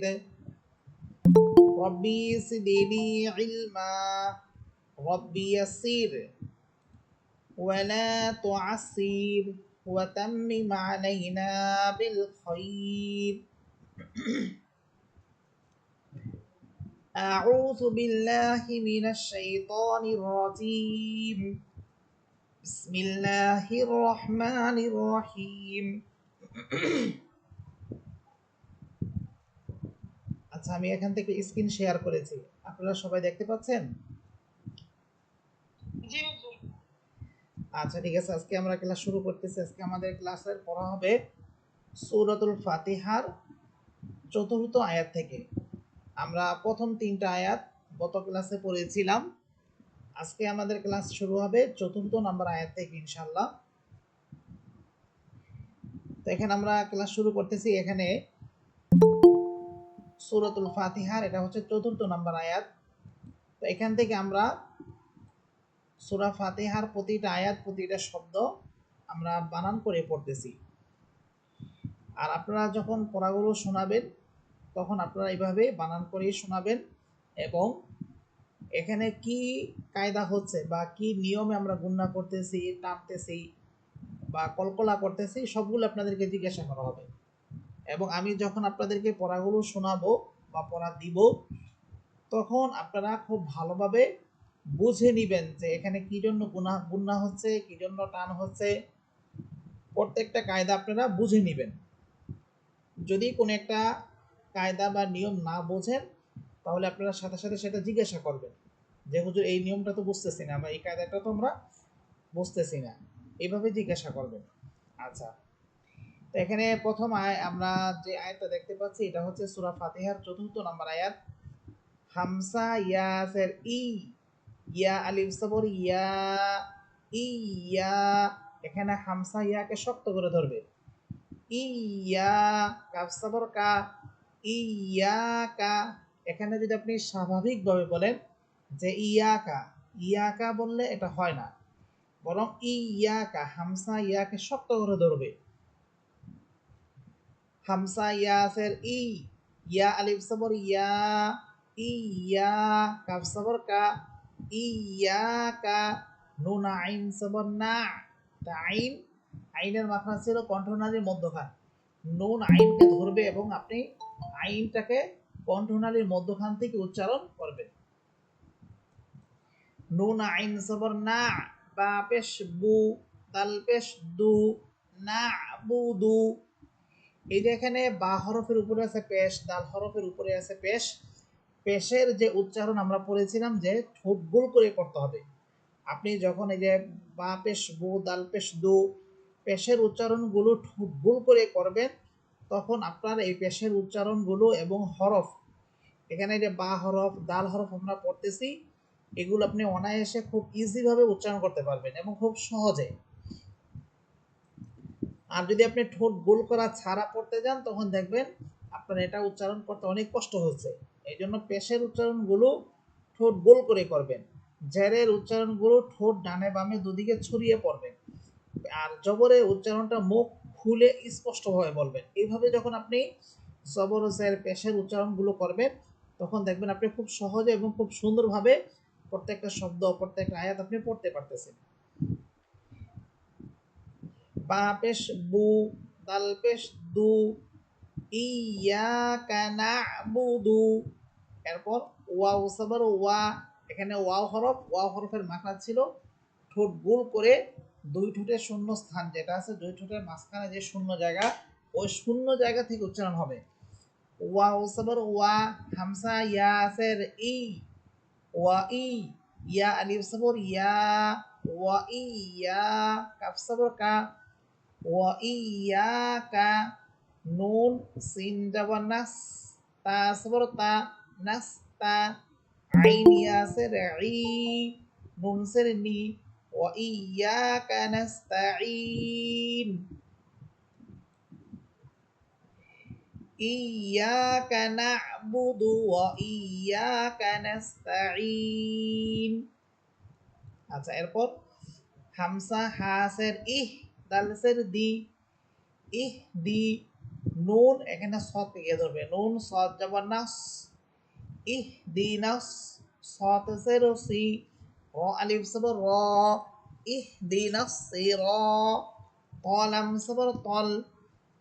زيد ربي زدني علما ربي يسر ولا تعسر وتمم علينا بالخير أعوذ بالله من الشيطان الرجيم بسم الله الرحمن الرحيم আচ্ছা আমি এখান থেকে স্ক্রিন শেয়ার করেছি আপনারা সবাই দেখতে পাচ্ছেন জি হুজুর। আচ্ছা ঠিক আছে আজকে আমরা ক্লাস শুরু করতেছি আজকে আমাদের ক্লাসের পড়া হবে সূরাতুল ফাতিহার চতুর্থ আয়াত থেকে আমরা প্রথম তিনটা আয়াত গত ক্লাসে পড়েছিলাম আজকে আমাদের ক্লাস শুরু হবে চতুর্থ নাম্বার আয়াত থেকে ইনশাআল্লাহ তো এখানে আমরা ক্লাস শুরু করতেছি এখানে সূরাতুল ফাতিহার এটা হচ্ছে চতুর্থ নাম্বার আয়াত তো এখান থেকে আমরা সূরা ফাতিহার প্রতিটা আয়াত প্রতিটা শব্দ আমরা বানান করে পড়তেছি আর আপনারা যখন পড়াগুলো শোনাবেন তখন আপনারা এইভাবে বানান করে শোনাবেন এবং এখানে কি কায়দা হচ্ছে বা কি নিয়মে আমরা গুণনা করতেছি টানতেছি বা কলকলা করতেছি সবগুলো আপনাদেরকে জিজ্ঞাসা করা হবে এবং আমি যখন আপনাদেরকে পড়াগুলো শোনাবো বা পড়া দিব তখন আপনারা খুব ভালোভাবে বুঝে নেবেন যে এখানে কি জন্য গুণনা হচ্ছে কি জন্য টান হচ্ছে প্রত্যেকটা কায়দা আপনারা বুঝে নেবেন যদি কোনো একটা কায়দা বা নিয়ম না বোঝেন তাহলে আপনারা সাথে সাথে সেটা জিজ্ঞাসা করবেন যে হুজুর এই নিয়মটা তো বুঝতেছি না বা এই কায়দাটা তো আমরা বুঝতেছি না এইভাবে জিজ্ঞাসা করবেন আচ্ছা তো এখানে প্রথম আমরা যে আয়াতটা দেখতে পাচ্ছি এটা হচ্ছে সূরা ফাতিহার চতুর্থ নম্বর আয়াত হামসা ইয়াসের ইয়া আলিফ সবর ইয়া এখানে হামসা ইয়াকে শক্ত করে ধরবে ইয়া কাফ সবর কা ইয়াকা এখানে যদি আপনি স্বাভাবিকভাবে বলেন যে ইয়াকা বললে এটা হয় না বরং ইয়াকা হামসা ইয়াকে শক্ত করে ধরবে হামসা ইয়াসের ইয়া আলিফ সবর ইয়া কাফ সবর কা ইয়াকা নুন আইন সবর না আইন আইনের মাখরাজ ছিল কণ্ঠনালীর মধ্যখান নুন আইনকে ধরবে এবং আপনি আইনটাকে কণ্ঠনালীর মধ্যখান থেকে উচ্চারণ করবেন নুন আইন সবর না বা পেশ বু দাল পেশ দু না বুদু এই যে এখানে বা হরফের উপরে আছে পেশ দাল হরফের উপরে আছে পেশ পেশের যে উচ্চারণ আমরা পড়েছিলাম যে ঠোঁট গোল করে করতে হবে আপনি যখন এই যে বা পেশ বু দাল পেশ দু পেশের উচ্চারণগুলো ঠোঁট গোল করে করবেন তখন আপনার এই পেশের উচ্চারণগুলো এবং হরফ এখানে যে বা হরফ দাল হরফ আমরা পড়তেছি এগুলো আপনি অনায়াসে খুব ইজিভাবে উচ্চারণ করতে পারবেন এবং খুব সহজে আর যদি আপনি ঠোঁট গোল করা ছাড়া পড়তে যান তখন দেখবেন আপনার এটা উচ্চারণ করতে অনেক কষ্ট হচ্ছে এই জন্য পেশের উচ্চারণগুলো ঠোঁট গোল করে করবেন জেরের উচ্চারণগুলো ঠোঁট ডানে বামে দুদিকে ছড়িয়ে পড়বেন আর জবরের উচ্চারণটা মুখ খুলে স্পষ্টভাবে বলবেন এইভাবে যখন আপনি জবর ও জের পেশের উচ্চারণগুলো করবেন তখন দেখবেন আপনি খুব সহজে এবং খুব সুন্দরভাবে প্রত্যেকটা শব্দ প্রত্যেকটা আয়াত আপনি পড়তে পারতেছেন বা পেশ বু দাল পেশ দু ইয়াকা না'বুদু এরপর ওয়াও সাবর ওয়া এখানে ওয়াও হরফের মাখরাজ ছিল ঠোঁট গোল করে দুই ঠোঁটের শূন্য স্থান যেটা আছে দুই ঠোঁটের মাঝখানে যে শূন্য জায়গা ওই শূন্য জায়গা থেকে উচ্চারণ হবে ওয়াও সাবর ওয়া হামসা ইয়াসের ওয়া ইয়া আলিফ সাবর ওয়া ইয়া কাফ সাবর কা ওয়া ইয়াকা নুন সিন যাবার নাস তা সবর তা নাস্তা আইন ইয়াসের নুন সের নি ওয়া ইয়াকা নাস্তাঈন ইয়াকা না'বুদু ওয়া ইয়াকা নাস্তাঈন আচ্ছা এরপর হামসা হাসের দাল সের দি দি নুন এখানে সদকে গিয়ে ধরবে, নুন সদ জবর নাস, ইহদিনাস, সদ জের সি, র আলিফ জবর র, ইহদিনাস সিরা, ত লাম জবর তল,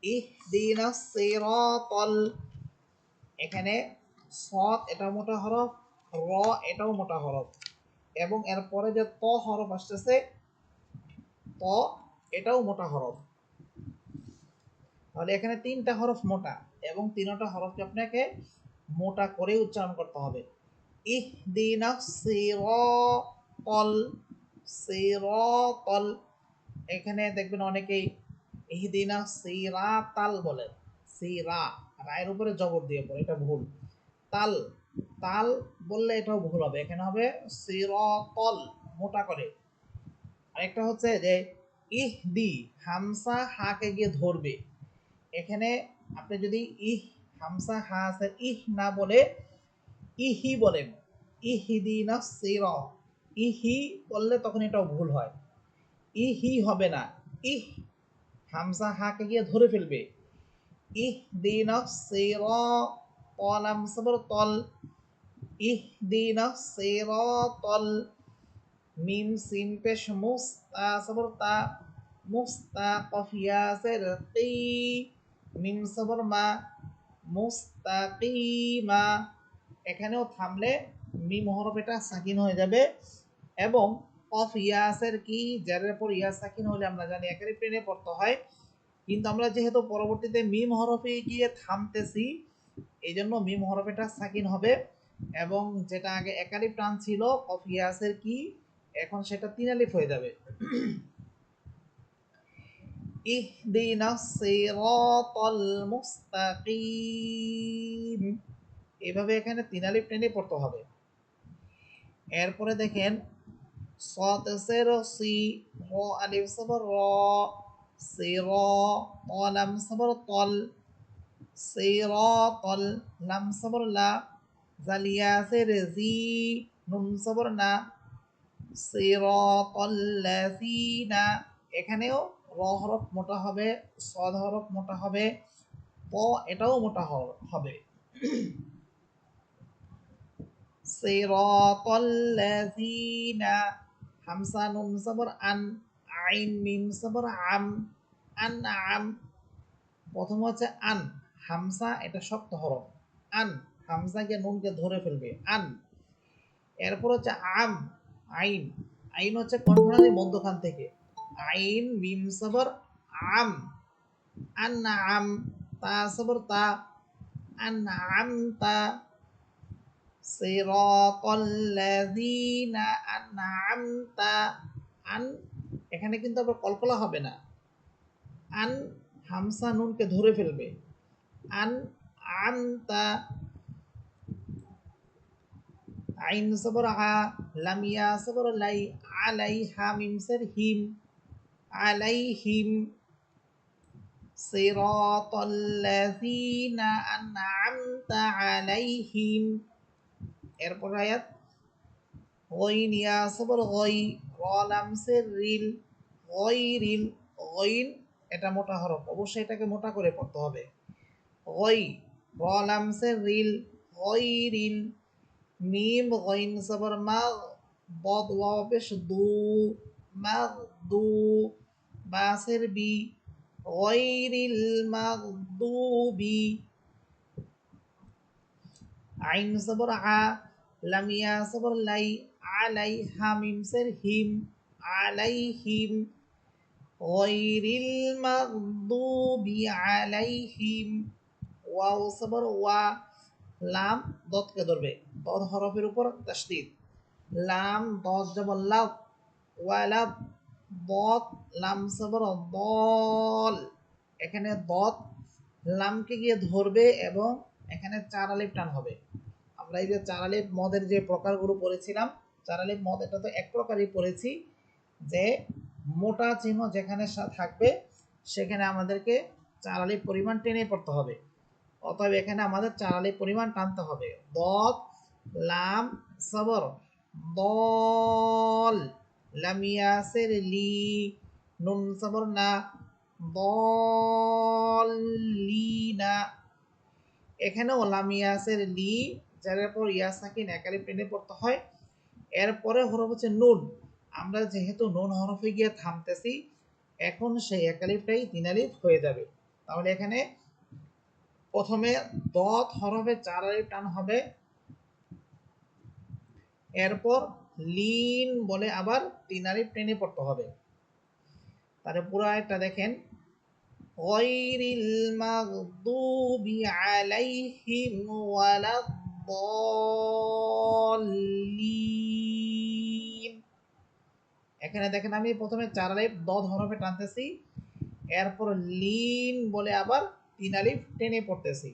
ইহদিনাস সিরাতাল। এখানে সদ এটা মোটা হরফ, র এটাও মোটা হরফ, এবং এরপরে যে ত হরফ আসতেছে, ত এটাও মোটা হরফ। তাহলে এখানে তিনটা হরফ মোটা, এবং তিনটা হরফকে আপনাকে মোটা করে উচ্চারণ করতে হবে। ইহদিনাস সিরাতাল, সিরাতাল। এখানে দেখবেন অনেকেই ইহদিনাস সিরাতাল বলে, সিরা রায়ের উপরে জবর দিয়ে পড়ে, এটা ভুল। তাল, তাল বললে এটাও ভুল হবে, এখানে হবে সিরাতাল মোটা করে। আরেকটা হচ্ছে যে ইহদি, হামসা হাকে গিয়ে ধরবে, এখানে আপনি যদি হামসা হা আছে ইহ না বলে ইহি বলেন, ইহদিনা সিরা, ইহি বললে তখন এটাও ভুল হয়, ইহি হবে না, ইহ হামসা হাকে গিয়ে ধরে ফেলবে, ইহদিনা সিরা, তলাম সবর তল, ইহদিনা সিরাতাল। মিম সিন পেশ মুস্তা সবর তা, মুস্তা কফ ইয়া জের কি, মিম সবর মা, মুস্তাকিমা। এখানেও থামলে মিম হরফ এটা সাকিন হয়ে যাবে, এবং কফ ইয়াসের কি জারের পর ইয়া সাকিন হলে আমরা জানি একারে প্লেনে পড়তে হয়, কিন্তু আমরা যেহেতু পরবর্তীতে মিম হরফে গিয়ে থামতেছি, এই জন্য মিম হরফ এটা সাকিন হবে, এবং যেটা আগে একালিফ টান ছিল কফ ইয়াসের কি, এখন সেটা তিন আলিফ হয়ে যাবে। ইহদিনাস সিরাতাল মুস্তাকিম, এভাবে এখানে তিন আলিফ টেনে পড়তে হবে। এরপরে দেখেন صاد سر সি, র আলিফ সবর র, সির, ত লাম সবর তল, সিরাতাল, লাম সবর লা, জালিয়া সের জি, নুন সবর না, সিরাতাল্লাযিনা। এখানেও র হরফ মোটা হবে, সদ হরফ মোটা হবে, ত এটাও মোটা হবে। সিরাতাল্লাযিনা, হামসা নুন সবর আন, আইন মিম সবর আম, আনআম। প্রথম হচ্ছে আন, হামসা এটা শক্ত হরফ, আন হামসাকে নুনকে ধরে ফেলবে, আন। এরপর হচ্ছে আম, আইন, আইন হচ্ছে কণ্ঠনালী মধ্যখান থেকে, আইন মিম সবর আম, আনআম, তা সবর তা, আনআমতা, সিরাতাল্লাযিনা আনআমতা। আন এখানে কিন্তু আবার কলকলা হবে না, আন হামসা নুনকে ধরে ফেলবে, আন আমতা। আইন সবর আ, লামিয়া সবর লাই, আলাইহা মিম সের হিম, আলাইহিম, সিরাতাল্লাযিনা আনআমতা আলাইহিম। এরপর আয়াত গইন ইয়া সবর গই, র লাম সের রিল, গইরিল, গইন এটা মোটা হরফ, অবশ্যই এটাকে মোটা করে পড়তে হবে, গই, র লাম সের রিল, গইরিল, মিম গইন সবর মাগ, বদ ওয়াও পেশ দু, মাগ দু, বাসের বি, গইরিল মাগদুবি, আইন সবর আ, লামিয়া সবর লাই, আলাইহা মিম সের হিম, আলাইহিম, গইরিল মাগদুবি আলাইহিম। ওয়াও সবর ওয়া, লাম দদকে ধরবে, দদ হরফের উপর তাসদীদ, লাম দদ জবর লাভ, ওয়ালাব, দদ লাম সবর দল। এখানে দদ লামকে গিয়ে ধরবে, এবং এখানে চার আলিফ টান হবে। আমরা এই যে চার আলিফ মদের যে প্রকারগুলো পড়েছিলাম, চার আলিফ মদ এটা তো এক প্রকারই পড়েছি, যে মোটা চিহ্ন যেখানে থাকবে সেখানে আমাদেরকে চার আলিফ পরিমাণ টেনে পড়তে হবে। অতএব এখানে আমাদের চার আলিফ পরিমাণ টানতে হবে, দদ লাম সবর দল, লাম ইয়াসির লি, নুন সবর না, দলিনা, এখানেও লাম ইয়াসের লি, যার পর ইয়া সাকিন একালিফ টেনে পড়তে হয়। এরপরে হরফ হচ্ছে নুন, আমরা যেহেতু নুন হরফে গিয়ে থামতেছি, এখন সেই একালিফটাই তিন আলিফ হয়ে যাবে। তাহলে এখানে প্রথমে দত হরফে 4 আলিফ টান হবে, এরপর লিন বলে আবার 3 আলিফ টেনে পড়তে হবে। তাহলে পুরো আয়াতটা দেখেন, গায়রিল মাগদুবি আলাইহিম ওয়ালাদ-দাল্লিন। এখানে দেখেন আমি প্রথমে 4 আলিফ দদ হরফে টানতেছি, এরপর লিন বলে আবার 3 আলিফ টেনে পড়তেছি।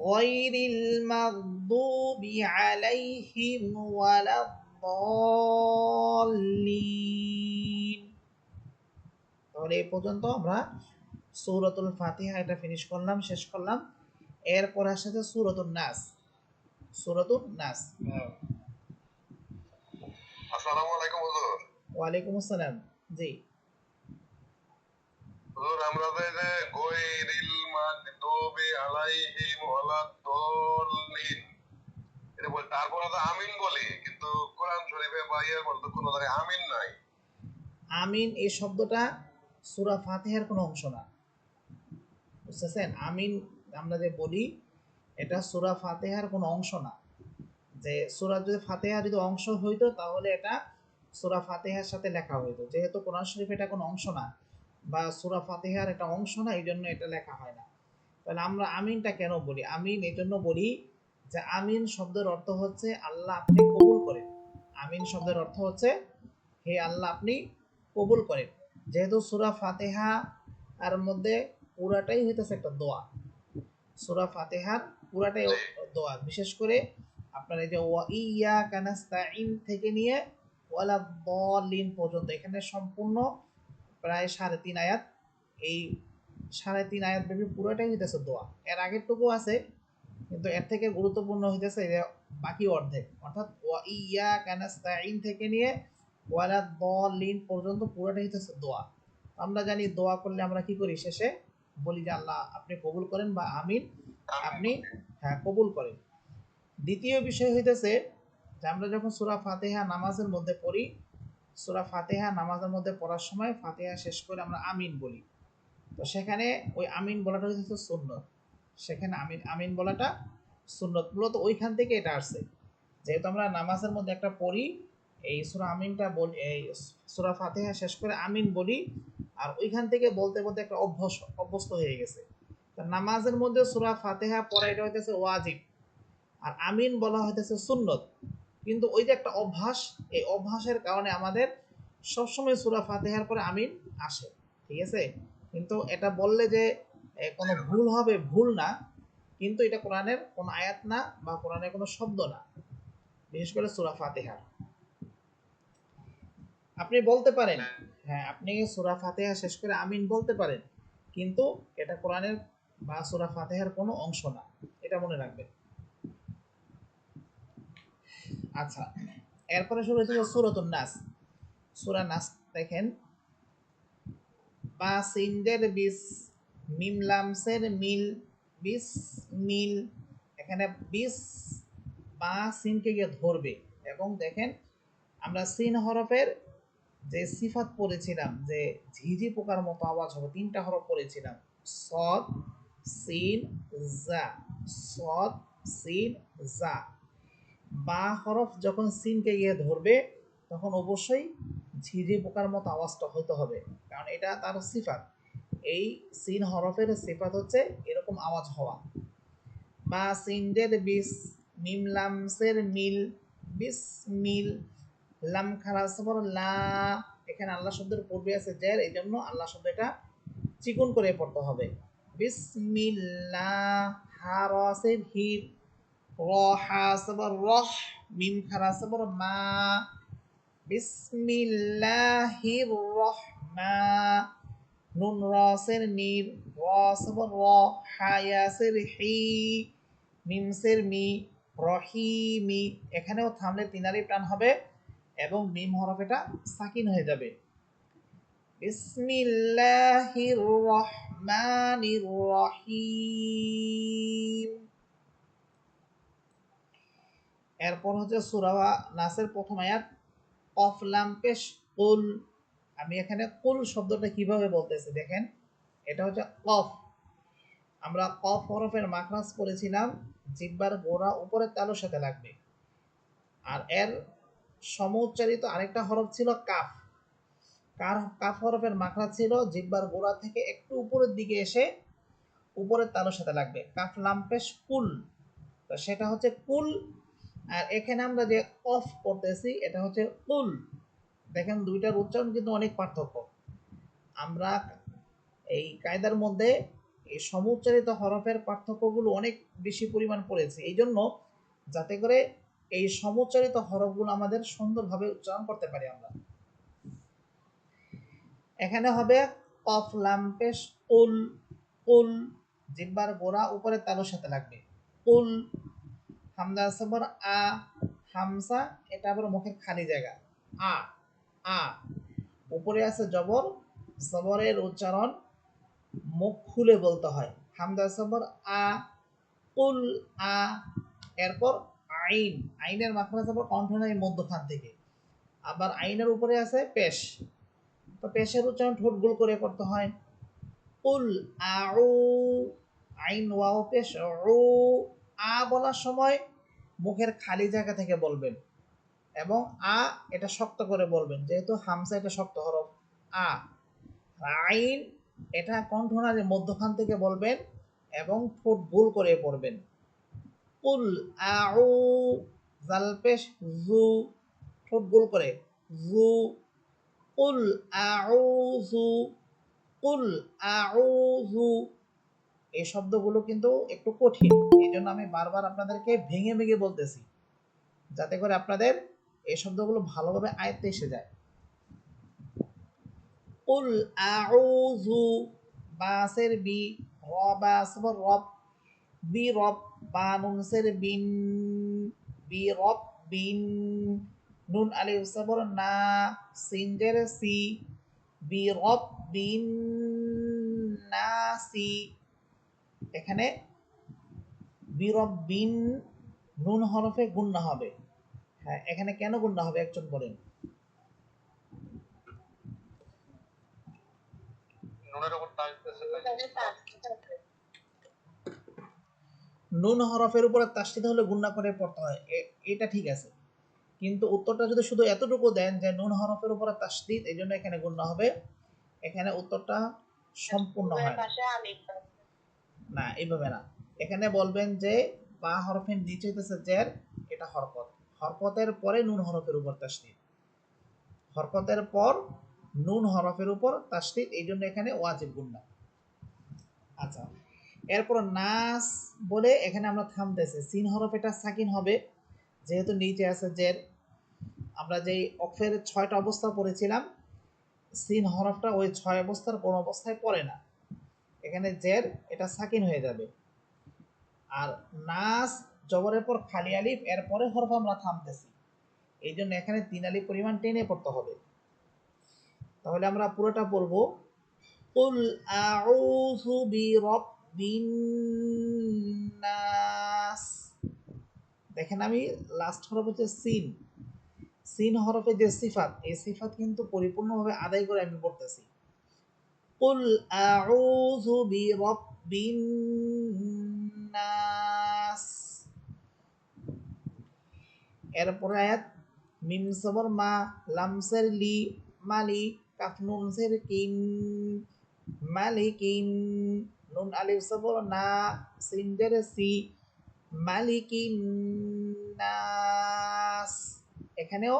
গায়রিল মাগদুবি আলাইহিম ওয়ালাদ-দাল্লিন। তাহলে এই পর্যন্ত আমরা সূরাতুল ফাতিহা এটা ফিনিশ করলাম, শেষ করলাম। এরপর আসছে সূরাতুন নাস। সূরাতুন নাস। আসসালামু আলাইকুম হুজুর। ওয়ালাইকুম আসসালাম। জি হুজুর, আমরা যে গায়রিল মাগদুবি আলাইহিম ওয়ালাদ-দাল্লিন এটা বলি, তারপরে তো আমিন বলি, কিন্তু কোরআন শরীফে বা ইয়ের মধ্যে কোনো জায়গায় আমিন নাই। আমিন এই শব্দটা সূরা ফাতিহার কোনো অংশ না, বুঝতেছেন? আমিন আমরা যে বলি, এটা সূরা ফাতিহার কোনো অংশ না। যে সূরা যদি ফাতিহা যদি অংশ হইতো তাহলে এটা সূরা ফাতিহার সাথে লেখা হইতো। যেহেতু কোরআন শরীফ এটা কোনো অংশ না বা সূরা ফাতিহার এটা অংশ না, এই জন্য এটা লেখা হয় না। তাহলে আমরা আমিনটা কেন বলি? আমিন এই জন্য বলি যে আমিন শব্দের অর্থ হচ্ছে আল্লাহ আপনি কবুল করেন। আমিন শব্দের অর্থ হচ্ছে হে আল্লাহ আপনি কবুল করেন। যেহেতু সূরা ফাতিহা আর মধ্যে পুরাটাই হইতেছে একটা দোয়া, সূরা ফাতিহার পুরাটাই দোয়া। বিশেষ করে আপনার এই যে ওয়া ইয়াকা নাস্তাইন থেকে নিয়ে ওয়ালা দাল্লিন পর্যন্ত, এখানে সম্পূর্ণ প্রায় 3.5 আয়াত, এই 3.5 আয়াত ব্যাপী পুরোটাই হইতেছে দোয়া। এর আগেরটুকু আছে, কিন্তু এর থেকে গুরুত্বপূর্ণ হইতেছে এই যে বাকি অর্ধেক, অর্থাৎ ওয়া ইয়াকা নাস্তাইন থেকে নিয়ে ওয়ালা দাল্লিন পর্যন্ত পুরোটাই হইতেছে দোয়া। আমরা জানি দোয়া করলে আমরা কি করি? শেষে বলি যে আল্লাহ আপনি কবুল করেন বা আমিন আপনি হ্যাঁ কবুল করেন। দ্বিতীয় বিষয় হইতেছে যে আমরা যখন সূরা ফাতিহা নামাজের মধ্যে পড়ি, সূরা ফাতিহা নামাজের মধ্যে পড়ার সময় ফাতিহা শেষ করে আমরা আমিন বলি। তো সেখানে ওই আমিন বলাটা হচ্ছে সুন্নত। সেখানে আমিন আমিন বলাটা সুন্নত, মূলত ওইখান থেকে এটা আসছে। যেহেতু আমরা নামাজের মধ্যে একটা পড়ি, এই সূরা আমিনটা বলি, এই সূরা ফাতিহা শেষ করে আমিন বলি, আর ওইখান থেকে বলতে বলতে একটা অভ্যস্ত হয়ে গেছে। তো নামাজের মধ্যে সূরা ফাতিহা পড়া এটা হইতেছে ওয়াজিব, আর আমিন বলা হইতেছে সুন্নত। কিন্তু ওই যে একটা অভ্যাস, এই অভ্যাসের কারণে আমাদের সবসময় সূরা ফাতিহার পরে আমিন আসে, ঠিক আছে? কিন্তু এটা বললে যে কোনো ভুল হবে, ভুল না, কিন্তু এটা কোরআনের কোনো আয়াত না বা কোরআনের কোনো শব্দ না, বিশেষ করে সূরা ফাতিহার। আপনি বলতে পারেন, হ্যাঁ আপনি সূরা ফাতিহা শেষ করে আমিন বলতে পারেন, কিন্তু এটা কোরআনের বা সূরা ফাতিহার কোনো অংশ না, এটা মনে রাখবেন। আচ্ছা, এরপরে শুরু হচ্ছে সূরাতুন নাস। সূরা নাস দেখেন, বা সিনদের বিস, মিম লামসের মিল, বিস মিল, এখানে বিস বা সিনকে গিয়ে ধরবে। এবং দেখেন আমরা সিন হরফের যে সিফাত পড়েছিলাম যে ঝিঝি পোকার মতো আওয়াজ হবে, 3টা হরফ পড়েছিলাম, সদ সিন জা, সদ সিন জা। বা হরফ যখন সিনকে গিয়ে ধরবে তখন অবশ্যই ঝিঝি পোকার মতো আওয়াজটা হইতে হবে, কারণ এটা তার সিফাত। এই সিন হরফের সিফাত হচ্ছে এরকম আওয়াজ হওয়া। বা সিনদের বিস, মিম লামসের মিল, বিস মিল, লাম খারাস বড় লা, এখানে আল্লাহ শব্দের পূর্বে আছে জের, এই জন্য আল্লাহ শব্দটা চিকন করে পড়তে হবে। বিসমিল্লাহ, হারাসের হির, র হাসবর রহ, মিম খারাসবর মা, বিসমিল্লাহির রহমা, নুন রসের নির, রসবর র, হায়াসের হি, মিমসের মি, রহিমি। এখানেও থামলে 3 আলিফ টান হবে এবং মিম হরফ এটা সাকিন হয়ে যাবে। বিসমিল্লাহির রহমানির রহিম। এরপর হচ্ছে সূরা নাসের প্রথম আয়াত, কফ লাম পেশ কুল। আমি এখানে কুল শব্দটা কিভাবে বলতেছি দেখেন, এটা হচ্ছে কফ। আমরা কফ হরফের মাখরাজ পড়েছিলাম, জিহ্বার গোড়া উপরের তালুর সাথে লাগবে। আর এর সমউচ্চারিত আরেকটা হরফ ছিল কাফ। কাফ হরফের মাখরাজ ছিল জিহ্বার গোড়া থেকে একটু উপরের দিকে এসে উপরের তালুর সাথে লাগবে, কাফ লাম পেশ কুল। তো সেটা হচ্ছে কুল। আর এখানে আমরা যে কফ করতেছি এটা হচ্ছে কুল। দেখেন দুইটার উচ্চারণ কিন্তু অনেক পার্থক্য। আমরা এই কায়দার মধ্যে এই সমুচ্চারিত হরফের পার্থক্যগুলো অনেক বেশি পরিমাণ পড়েছে, এই জন্য যাতে করে এই সমুচ্চারিত হরফগুলো আমাদের সুন্দরভাবে উচ্চারণ করতে পারি আমরা। এখানে হবে কফ লাম পেশ কুল। কুল জিহ্বার গোড়া উপরে তালুর সাথে লাগবে, কুল। হামজা সবর আ, হামসা এটা আবার মুখের খালি জায়গা, আ আ। উপরে আছে জবর, জবরের উচ্চারণ মুখ খুলে বলতে হয়। হামজা সবর আ, কুল আ। এরপর আইন, আইনের মাখরাজ আবার কণ্ঠনালীর মধ্যখান থেকে। আবার আইনের উপরে আছে পেশ, তো পেশের উচ্চারণ ঠোঁট গোল করে করতে হয়। কুল আউ, আইন ওয়াও পেশ উ। আ বলার সময় মুখের খালি জায়গা থেকে বলবেন, এবং আ এটা শক্ত করে বলবেন, যেহেতু হামসা এটা শক্ত হরফ আ। আইন এটা কণ্ঠনালীর মধ্যখান থেকে বলবেন এবং ঠোঁট গোল করে পড়বেন। কুল আউ, জাল পেশ জু, ঠোঁট গোল করে জু। কুল আউযু, কুল আউযু। এই শব্দগুলো কিন্তু একটু কঠিন, এই জন্য আমি বারবার আপনাদেরকে ভেঙে ভেঙে বলতেছি, যাতে করে আপনাদের এই শব্দগুলো ভালোভাবে আয়ত্তে এসে যায়। কুল আউযু, বাসের বি, রবাসবর রব, বি রব, বানুনসের বিন, বি রব বিন। নুন আলিফ সবর না, সিনজের সি, বি রব বিন নাসি। এখানে বি রব বিন, নুন হরফে গুন্না হবে। হ্যাঁ, এখানে কেন গুন্না হবে একজন বলেন। নুন হরফের উপরে তাসদিদ হলে গুন্না করে পড়তে হয়, এটা ঠিক আছে, কিন্তু উত্তরটা যদি শুধু এতটুকু দেন যে নুন হরফের উপরে তাসদিদ, এই জন্য এখানে গুন্না হবে, এখানে উত্তরটা সম্পূর্ণ হয় না। এইভাবে না, এখানে বলবেন যে বা হরফের নিচে হইতেছে জের, এটা হরকত, হরকতের পরে নুন হরফের উপর তাসদিদ, হরকতের পর নুন হরফের উপর তাসদিদ, এই জন্য এখানে ওয়াজিব গুন্না। আচ্ছা, এরপর নাস বলে এখানে আমরা থামতেছি, সিন হরফ এটা সাকিন হবে, যেহেতু নিচে আছে জের। আমরা যেই অক্ষের 6টা অবস্থা পড়েছিলাম, সিন হরফটা ওই 6 অবস্থার কোন অবস্থায় পড়ে না, এখানে জের এটা সাকিন হয়ে যাবে। আর নাস জবরের পর খালি আলিফ, এরপরে হরফ আমরা থামতেছি, এই জন্য এখানে 3 আলিফ পরিমাণ টেনে পড়তে হবে। তাহলে আমরা পুরোটা পড়বো, কুল আউযু বিরাব্বিন নাস। দেখেন আমি লাস্ট হরফ হচ্ছে সিন, সিন হরফে যে সিফাত, এই সিফাত কিন্তু পরিপূর্ণভাবে আদায় করে আমি পড়তেছি। কুল আউযু বিরাব্বিন নাস। এরপরে আয়াত, মিম সবর মা, লামসের লি, মালি, কাফ নুন সের কিন, মালিকিন। নুন আলিফ সবর না, সিনজের সি, মালিকিন নাস। এখানেও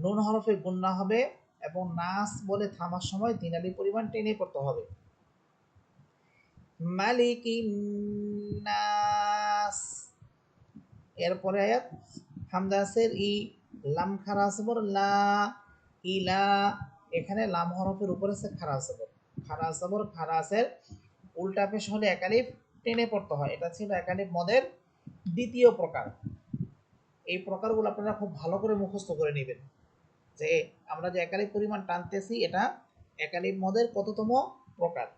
নুন হরফে গুন্না হবে এবং নাস বলে থামার সময় 3 আলিফ পরিমাণ টেনে পড়তে হবে। মালিকিন নাস। এরপরে আয়াত, হামদাসের ই, লাম খারা সবর লা, ইলা। এখানে লাম হরফের উপরে আছে খারা সবর, খারা সবর খারাসের উল্টা পেশ হলে একালিফ টেনে পড়তে হয়, এটা ছিল একালিফ মদের দ্বিতীয় প্রকার। এই প্রকারগুলো আপনারা খুব ভালো করে মুখস্থ করে নেবেন, যে আমরা যে একালিফ পরিমাণ টানতেছি এটা একালিফ মদের কততম প্রকার?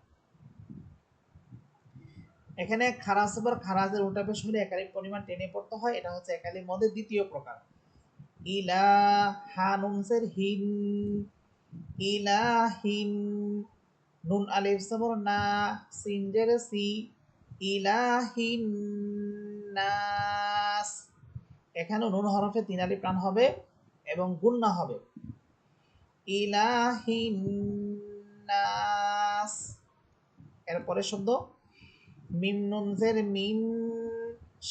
এখানে খারাজ আবার খারাজের উল্টা পেশ হলে একালিফ পরিমাণ টেনে পড়তে হয়, এটা হচ্ছে একালিফ মদের দ্বিতীয় প্রকার। ইলাহা নুনসের হিন, ইলাহিন, নুন আলিফ জবর না, সিন জের সি, ইলাহিন নাস। এখানে নুন হরফে 3 আলিফ টান হবে এবং গুন্না হবে, ইলাহিন নাস। এরপরে শব্দ মিম নুন জের মিন,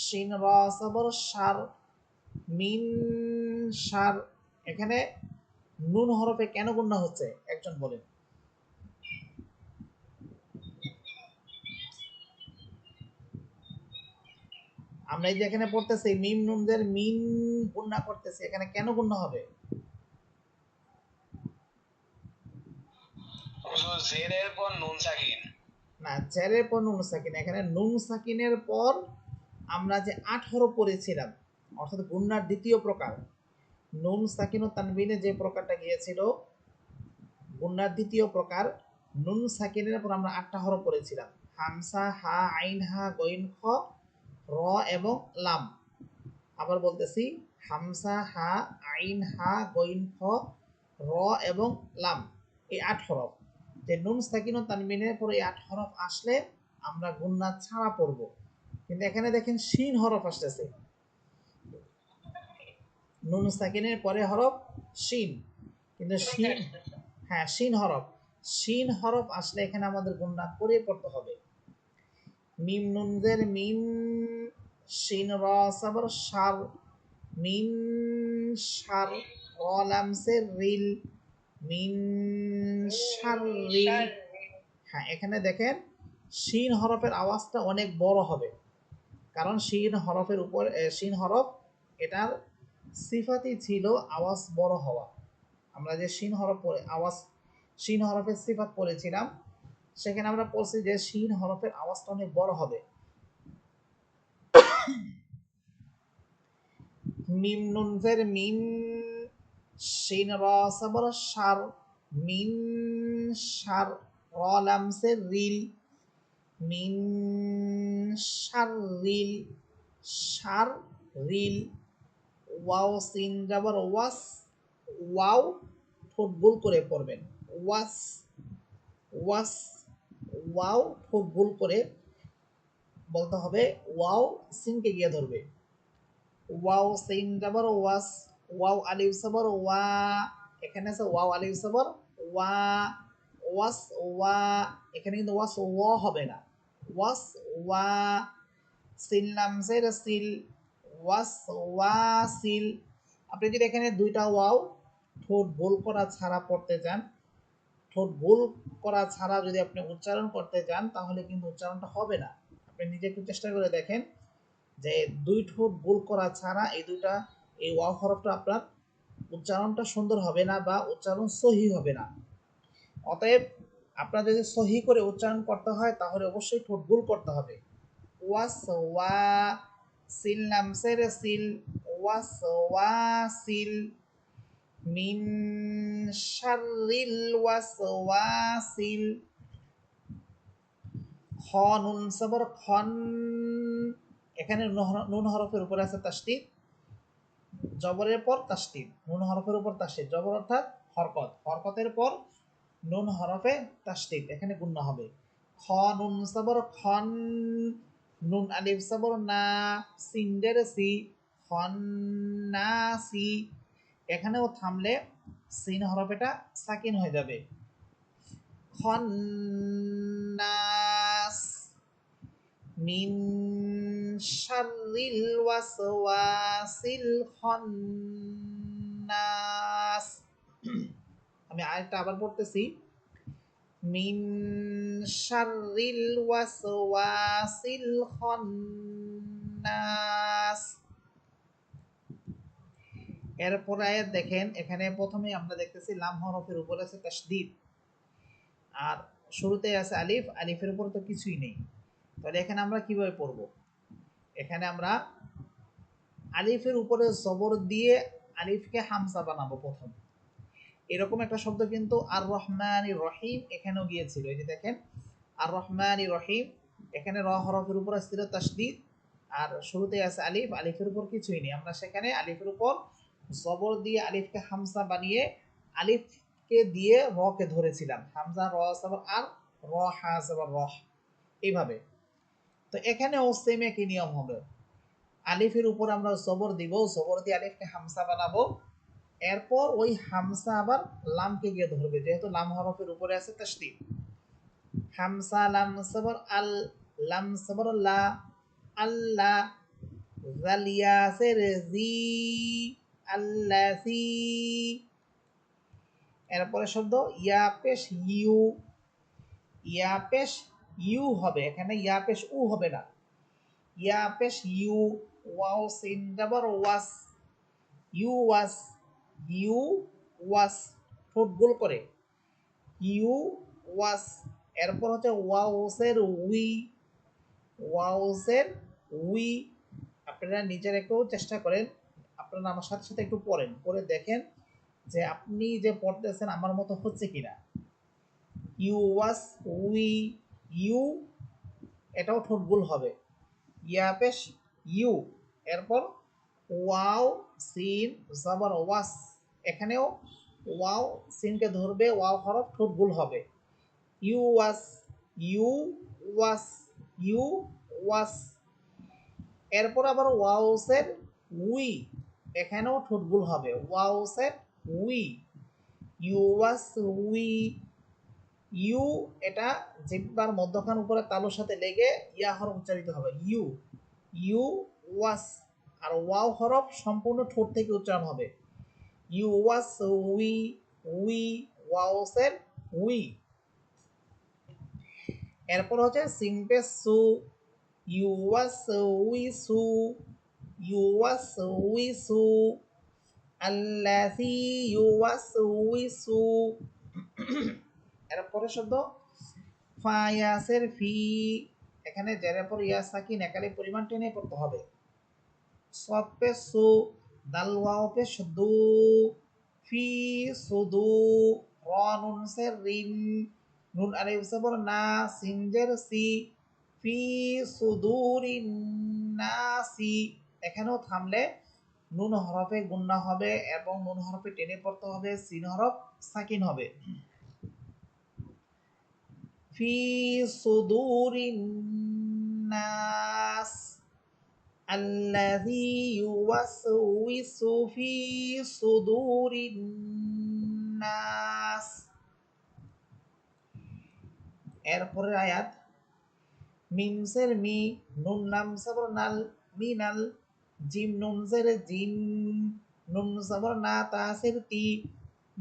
শিন র জবর শার, মিন শার। এখানে নুন হরফে কেন গুন্না হচ্ছে একজন বলেন? আমরা এই যে এখানে পড়তেছি মিম নুনদের মিন গুন্না করতেছি, এখানে কেন গুন্না হবে? হুজুর জেরের পর নুন সাকিন। না, জেরের পর নুন সাকিন, এখানে নুন সাকিনের পর আমরা যে 8 হরফ পড়েছিলাম, অর্থাৎ গুন্নার দ্বিতীয় প্রকার নুন সাকিন ও তানবিনে যে প্রকারটা গিয়েছিল, গুন্নার দ্বিতীয় প্রকার নুন সাকিনের পর আমরা 8টা হরফ পড়েছিলাম, হামসা, হা, আইন, হা, গইন, খ, র এবং লাম। আবার বলতেছি, হামসা, হা, আইন, হা, গইন, খ, র এবং লাম, এই 8 হরফ। যে নুন সাকিন ও তানবিনের পরে এই 8 হরফ আসলে আমরা গুন্না ছাড়া পড়ব, কিন্তু এখানে দেখেন শিন হরফ আসতেছে, নুন সাকিনের পরে হরফ শিন, কিন্তু শিন, হ্যাঁ শিন হরফ, শিন হরফ আসলে এখানে আমাদের গুন্না করে পড়তে হবে। মিম নুনদের মিম, শিন র সাবর শার, মিন শার, র লামসের রিল, মিন শার রিল। হ্যাঁ এখানে দেখেন শিন হরফের আওয়াজটা অনেক বড় হবে, কারণ শিন হরফের উপর শিন হরফ এটার সিফাতই ছিল আওয়াজ বড় হওয়া। আমরা যে শিন হরফ পড়ে আওয়াজ, শিন হরফের সিফাত পড়েছিলাম, সেখানে আমরা পড়ছি যে শিন হরফের আওয়াজটা অনেক বড় হবে। মিম নুনজের মিম, শিন র সাবর শার, মিন শার, র লামসের রিল, মিন শার রিল, শার রিল। ওয়াও সিন যাবার ওয়াস, ওয়াও ঠোঁট গোল করে পড়বেন, ওয়াস ওয়াস, ওয়াও ঠোঁট গোল করে বলতে হবে, ওয়াও সিনকে গিয়ে ধরবে, ওয়াও সিন যাবার ওয়াস, ওয়াও আলিফ সাবর ওয়া, এখানে আছে ওয়াও আলিফ সাবর ওয়া, ওয়াস ওয়া, এখানে কিন্তু ওয়াস ওয়া হবে না, ওয়াস ওয়া। সিল লামজের সিল, ওয়াস ওয়া সিল। আপনি যদি এখানে দুইটা ওয়াও ঠোঁট গোল করা ছাড়া পড়তে চান, ঠোঁট গোল করা ছাড়া যদি আপনি উচ্চারণ করতে চান, তাহলে কিন্তু উচ্চারণটা হবে না। আপনি নিজে একটু চেষ্টা করে দেখেন যে দুই ঠোঁট গোল করা ছাড়া এই দুইটা, এই ওয়াও হরফটা আপনার উচ্চারণটা সুন্দর হবে না বা উচ্চারণ সহি হবে না। অতএব আপনার যদি সহি করে উচ্চারণ করতে হয় তাহলে অবশ্যই ঠোঁট গোল করতে হবে। ওয়াস ওয়া, সিল লামসের সিল, ওয়াস ওয়া সিল, মিন শাররিল ওয়াসওয়াসিল। খ নুন সাবর খন, এখানে নুন হরফের উপরে আছে তাসদীদ, জবরের পর তাসদীদ, নুন হরফের উপর তাসদীদ, জবর অর্থাৎ হরকত, হরকতের পর নুন হরফে তাসদীদ, এখানে গুণনা হবে। খ নুন সাবর খন, নুন আলিফ সাবর না, সিনদের সি, খন না সি। এখানেও থামলে সিন হরফ এটা সাকিন হয়ে যাবে, খন্নাস, মিন শাররিল ওয়াসওয়াসিল খন্নাস। আমি আরেকটা আবার পড়তেছি, মিন শাররিল ওয়াসওয়াসিল খন্নাস। এরপর আয়াত দেখেন, এখানে প্রথমে আমরা দেখতেছি লাম হরফের উপরে আছে তাসদীদ আর শুরুতে আছে আলিফ, আলিফের উপরে তো কিছুই নেই, তাহলে এখানে আমরা কিভাবে পড়ব? এখানে আমরা আলিফের উপরে জবর দিয়ে আলিফকে হামজা বানাবো প্রথম, এরকম একটা শব্দ কিন্তু আর রহমানির রহিম এখানেও গিয়েছিল। এই যে দেখেন আর রহমানির রহিম, এখানে র হরফের উপর স্থির তাসদীদ, আর শুরুতে আছে আলিফ, আলিফের উপর কিছুই নেই। আমরা সেখানে আলিফের উপর জবর দিয়ে আলিফকে হামজা বানিয়ে আলিফকে দিয়ে রকে ধরেছিলাম, হামজা র সাবর আর র হা সাবর রহ, এইভাবে। তো এখানেও সেম একই নিয়ম হবে, আলিফের উপর আমরা জবর দিব, জবর দিয়ে আলিফকে হামজা বানাবো, এরপর ওই হামজা আবার লামকে গিয়ে ধরবে, যেহেতু লাম হরফের উপরে আছে তাসদীদ। হামজা লাম সাবর আল, লাম সাবর লা, আল্লাহ, জালিয়া সের জি, আল্লাজি। এরপরে শব্দ ইয়া পেশ ইউ, ইয়া পেশ ইউ হবে, এখানে ইয়া পেশ উ হবে না, ইয়া পেশ ইউ, ওয়াও সিন জাবর ওয়াস, ইউ ওয়াস, ইউ ওয়াস, ঠোঁট গোল করে, ইউ ওয়াস। এরপর হচ্ছে ওয়াউসের উই, ওয়াউসের উই। আপনারা নিজের একটু চেষ্টা করেন, আপনারা আমার সাথে সাথে একটু পড়েন, পড়ে দেখেন যে আপনি যে পড়তেছেন আমার মতো হচ্ছে কিনা। ইউ ওয়াস উই, ইউ, এটাও ঠোঁট গোল হবে, ইয়া পেশ ইউ। এরপর ওয়াও সিন জাবর ওয়াস, এখানেও ওয়াও সিনকে ধরবে, ওয়াও হরফ, ঠোঁট গোল হবে, ইউ ওয়াস, ইউ ওয়াস, ইউ ওয়াস। এরপর আবার ওয়াউসের উই, এখানেও ঠোঁট গোল হবে, ওয়াউসের উই, ইউ ওয়াস উই, ইউ, এটা জিহ্বার মধ্যখান উপরে তালুর সাথে লেগে ইয়া হরফ উচ্চারিত হবে, ইউ, ইউ ওয়াস। আর ওয়াও হরফ সম্পূর্ণ ঠোঁট থেকে উচ্চারণ হবে, ইউ ওয়াস উই, উই, ওয়াউসের উই। এরপর হচ্ছে সিংপে সু, ইউ ওয়াস উই সু, ইউ ওয়াস উই সু, আল্লাযী ইউওয়াসউইসু। এরপরে শব্দ ফায়াসের ফি, এখানে জেরের পর ইয়া সাকিন একালে পরিমাণ টেনে পড়তে হবে, সদ পে সু, দাল ওয়াও পে দু, ফি সুদু, র নুন সে রিন, নুন আলিফ জবর না, সিন জের সি, ফি সুদুরিন নাসি। এখানেও থামলে নুন হরফে গুন্না হবে এবং নুন হরফে টেনে পড়তে হবে, সিন হরফ সাকিন হবে। ফি সুদুরিন নাস, আল্লাযী ইউওয়াসউইসু ফি সুদুরিন নাস। এরপরের আয়াত মিম সের মি, নুন লাম সাবর নাল, মিনাল, জিম নুন সের জিন, নুন সাবর না তাসের তি,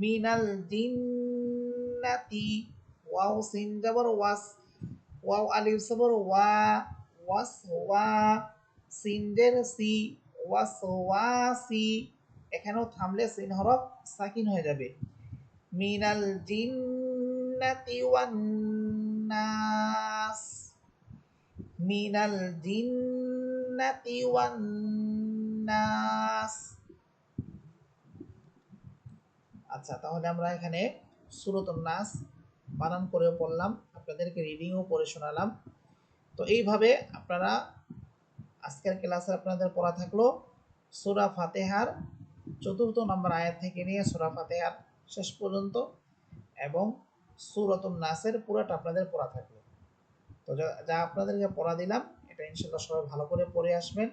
মিনাল জিন্নাতি, ওয়াও সিন জাবর ওয়াস, ওয়াও আলিফ সাবর ওয়া, ওয়াস ওয়া, সিন জের সি, ওয়াস ওয়াসি। এখানেও থামলে সিন হরফ সাকিন হয়ে যাবে, মিনাল জিন্নাতি ওয়ান নাস, মিনাল জিন্নাতি ওয়ান নাস। আচ্ছা, তাহলে আমরা এখানে সূরাতুন নাস বানান করেও পড়লাম, আপনাদেরকে রিডিংও পড়ে শোনালাম। তো এইভাবে আপনারা আজকের ক্লাসে আপনাদের পড়া থাকলো সূরা ফাতিহার ৪র্থ নম্বর আয়াত থেকে নিয়ে সূরা ফাতিহার শেষ পর্যন্ত, এবং সূরাতুন নাসের পুরোটা আপনাদের পড়া থাকলো। তো যা আপনাদেরকে পড়া দিলাম এটা ইনশাল্লাহ সবাই ভালো করে পড়ে আসবেন।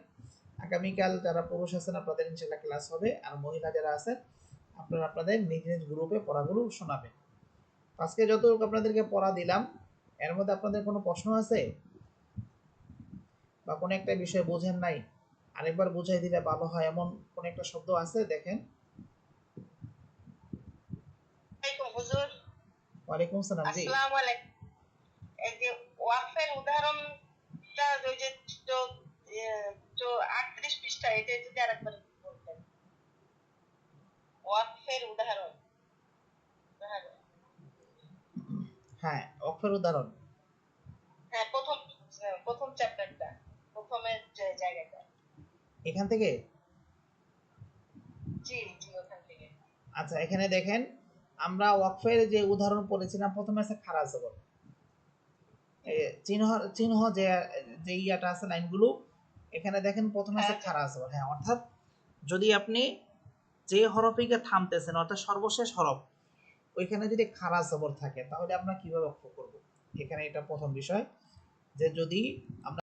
আগামীকাল যারা পুরুষ আছেন আপনাদের ইনশাল্লাহ ক্লাস হবে, আর মহিলা যারা আছেন আপনারা আপনাদের নিজ নিজ গ্রুপে পড়াগুলো শোনাবেন। আজকে যতটুকু আপনাদেরকে পড়া দিলাম এর মধ্যে আপনাদের কোনো প্রশ্ন আছে বা কোনো একটা বিষয় বোঝেন নাই, আরেকবার বুঝাই দিলে ভালো হয় এমন কোন একটা শব্দ আছে? দেখেন। হুজুর, ওয়ালাইকুম সালাম। জি, আসসালামু আলাইকুম। এই যে ওয়াকফের উদাহরণটা ওই যে 38 পৃষ্ঠা, এটা যদি আরেকবার বলতেন। ওয়াকফের উদাহরণ, হ্যাঁ, অক্ষর উদাহরণ। হ্যাঁ, প্রথম চ্যাপ্টারটা, প্রথমের যে জায়গাটা। এখান থেকে? জি জি, ওখান থেকে। আচ্ছা, এখানে দেখেন আমরা ওয়াকফের যে উদাহরণ পড়েছিলাম প্রথমে আছে খাড়া জবর, চিহ্ন চিহ্ন যে যে ইয়াটা আছে লাইনগুলো, এখানে দেখেন প্রথমে আছে খাড়া জবর। হ্যাঁ, অর্থাৎ যদি আপনি যে হরফিকে থামতেছেন অর্থাৎ সর্বশেষ হরফ ওইখানে যদি খাড়া জবর থাকে তাহলে আমরা কিভাবে অক্ষ করব, এখানে এটা প্রথম বিষয় যে যদি আমরা